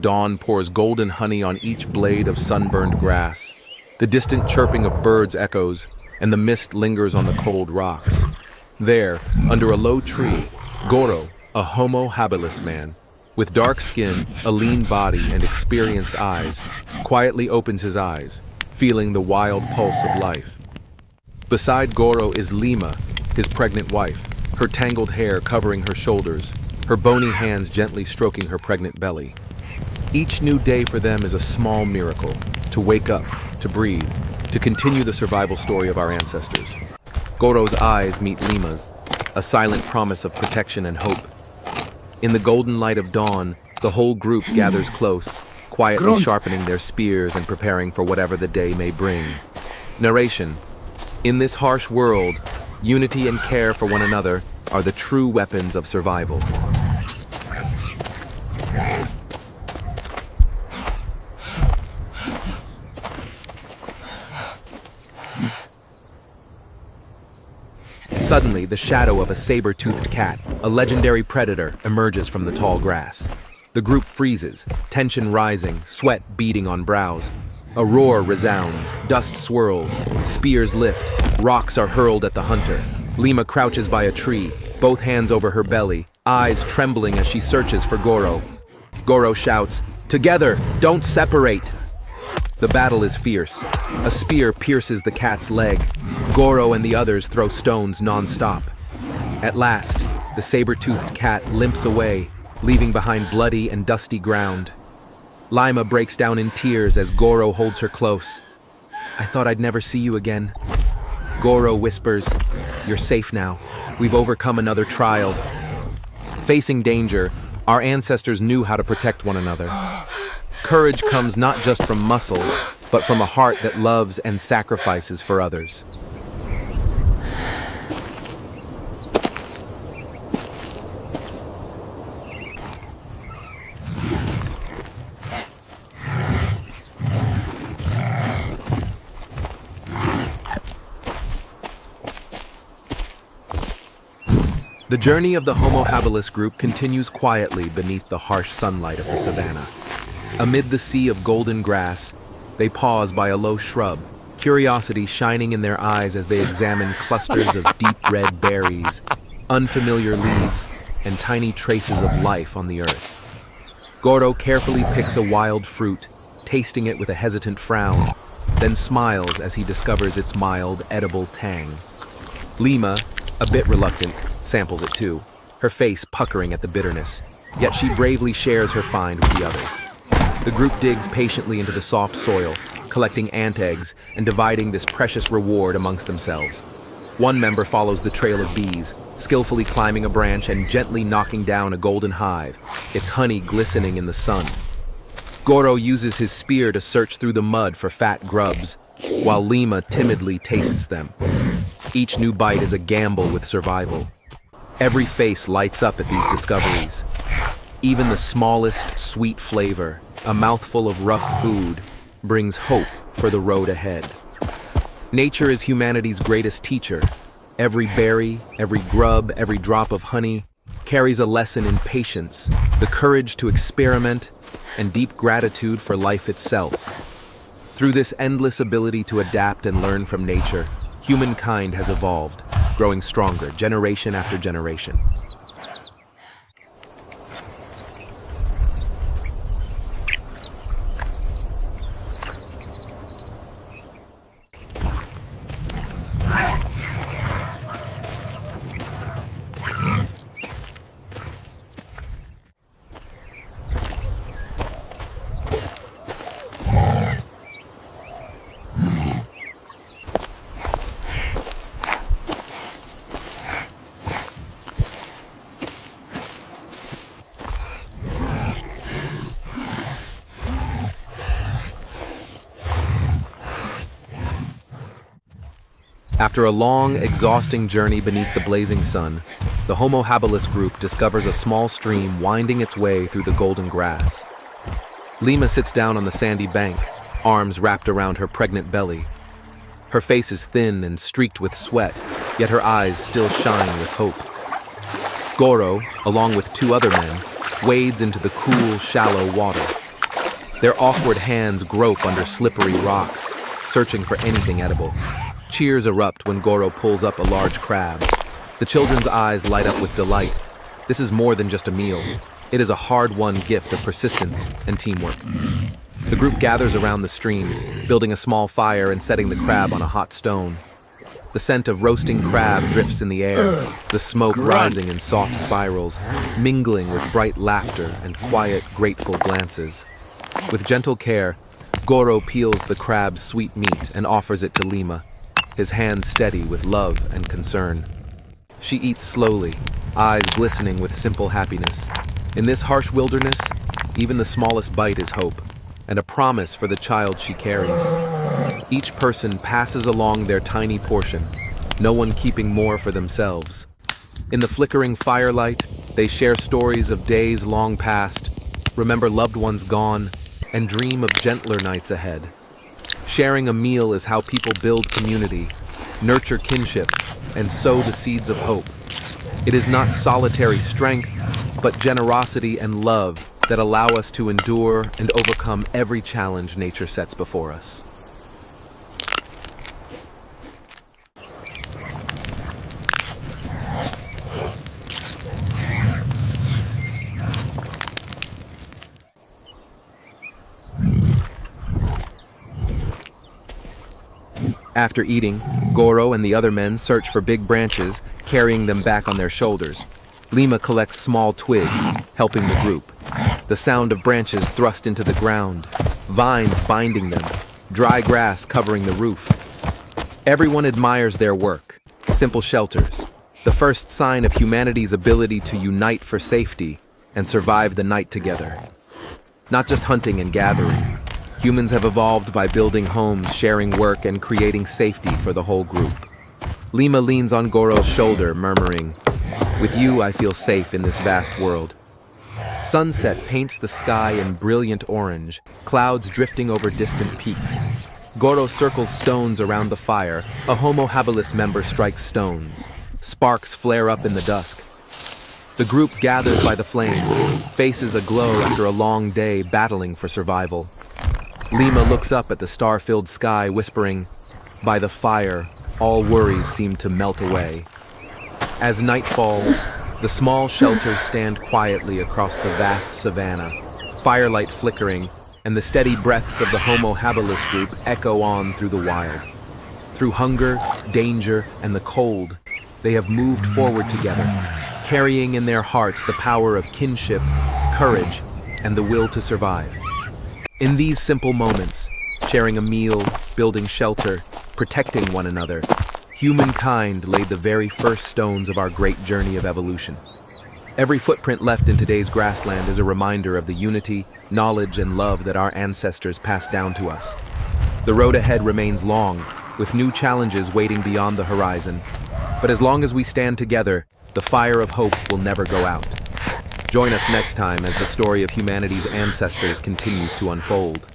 Dawn pours golden honey on each blade of sunburned grass. The distant chirping of birds echoes, and the mist lingers on the cold rocks. There, under a low tree, Goro, a Homo habilis man, with dark skin, a lean body, and experienced eyes, quietly opens his eyes, feeling the wild pulse of life. Beside Goro is Lima, his pregnant wife, her tangled hair covering her shoulders, her bony hands gently stroking her pregnant belly. Each new day for them is a small miracle, to wake up, to breathe, to continue the survival story of our ancestors. Goro's eyes meet Lima's, a silent promise of protection and hope. In the golden light of dawn, the whole group gathers close, quietly sharpening their spears and preparing for whatever the day may bring. Narration: in this harsh world, unity and care for one another are the true weapons of survival. Suddenly, the shadow of a saber-toothed cat, a legendary predator, emerges from the tall grass. The group freezes, tension rising, sweat beading on brows. A roar resounds, dust swirls, spears lift, rocks are hurled at the hunter. Lima crouches by a tree, both hands over her belly, eyes trembling as she searches for Goro. Goro shouts, "Together, don't separate!" The battle is fierce. A spear pierces the cat's leg. Goro and the others throw stones non-stop. At last, the saber-toothed cat limps away, leaving behind bloody and dusty ground. Lima breaks down in tears as Goro holds her close. "I thought I'd never see you again." Goro whispers, "You're safe now. We've overcome another trial." Facing danger, our ancestors knew how to protect one another. Courage comes not just from muscle, but from a heart that loves and sacrifices for others. The journey of the Homo habilis group continues quietly beneath the harsh sunlight of the savanna. Amid the sea of golden grass, they pause by a low shrub, curiosity shining in their eyes as they examine clusters of deep red berries, unfamiliar leaves, and tiny traces of life on the earth. Goro carefully picks a wild fruit, tasting it with a hesitant frown, then smiles as he discovers its mild, edible tang. Lima, a bit reluctant, samples it too, her face puckering at the bitterness, yet she bravely shares her find with the others. The group digs patiently into the soft soil, collecting ant eggs and dividing this precious reward amongst themselves. One member follows the trail of bees, skillfully climbing a branch and gently knocking down a golden hive, its honey glistening in the sun. Goro uses his spear to search through the mud for fat grubs, while Lima timidly tastes them. Each new bite is a gamble with survival. Every face lights up at these discoveries. Even the smallest sweet flavor, a mouthful of rough food, brings hope for the road ahead. Nature is humanity's greatest teacher. Every berry, every grub, every drop of honey carries a lesson in patience, the courage to experiment, and deep gratitude for life itself. Through this endless ability to adapt and learn from nature, humankind has evolved, growing stronger generation after generation. After a long, exhausting journey beneath the blazing sun, the Homo habilis group discovers a small stream winding its way through the golden grass. Lima sits down on the sandy bank, arms wrapped around her pregnant belly. Her face is thin and streaked with sweat, yet her eyes still shine with hope. Goro, along with two other men, wades into the cool, shallow water, Their awkward hands grope under slippery rocks, searching for anything edible. Cheers erupt when Goro pulls up a large crab. The children's eyes light up with delight. This is more than just a meal. It is a hard-won gift of persistence and teamwork. The group gathers around the stream, building a small fire and setting the crab on a hot stone. The scent of roasting crab drifts in the air, the smoke rising in soft spirals, mingling with bright laughter and quiet, grateful glances. With gentle care, Goro peels the crab's sweet meat and offers it to Lima, his hands steady with love and concern. She eats slowly, eyes glistening with simple happiness. In this harsh wilderness, even the smallest bite is hope, and a promise for the child she carries. Each person passes along their tiny portion, no one keeping more for themselves. In the flickering firelight, they share stories of days long past, remember loved ones gone, and dream of gentler nights ahead. Sharing a meal is how people build community, nurture kinship, and sow the seeds of hope. It is not solitary strength, but generosity and love that allow us to endure and overcome every challenge nature sets before us. After eating, Goro and the other men search for big branches, carrying them back on their shoulders. Lima collects small twigs, helping the group. The sound of branches thrust into the ground, vines binding them, dry grass covering the roof. Everyone admires their work. Simple shelters, the first sign of humanity's ability to unite for safety and survive the night together. Not just hunting and gathering. Humans have evolved by building homes, sharing work, and creating safety for the whole group. Lima leans on Goro's shoulder, murmuring, "With you, I feel safe in this vast world." Sunset paints the sky in brilliant orange, clouds drifting over distant peaks. Goro circles stones around the fire. A Homo habilis member strikes stones. Sparks flare up in the dusk. The group gathers by the flames, faces aglow after a long day battling for survival. Lima looks up at the star-filled sky, whispering, "By the fire, all worries seem to melt away." As night falls, the small shelters stand quietly across the vast savanna, firelight flickering, and the steady breaths of the Homo habilis group echo on through the wild. Through hunger, danger, and the cold, they have moved forward together, carrying in their hearts the power of kinship, courage, and the will to survive. In these simple moments, sharing a meal, building shelter, protecting one another, humankind laid the very first stones of our great journey of evolution. Every footprint left in today's grassland is a reminder of the unity, knowledge, and love that our ancestors passed down to us. The road ahead remains long, with new challenges waiting beyond the horizon. But as long as we stand together, the fire of hope will never go out. Join us next time as the story of humanity's ancestors continues to unfold.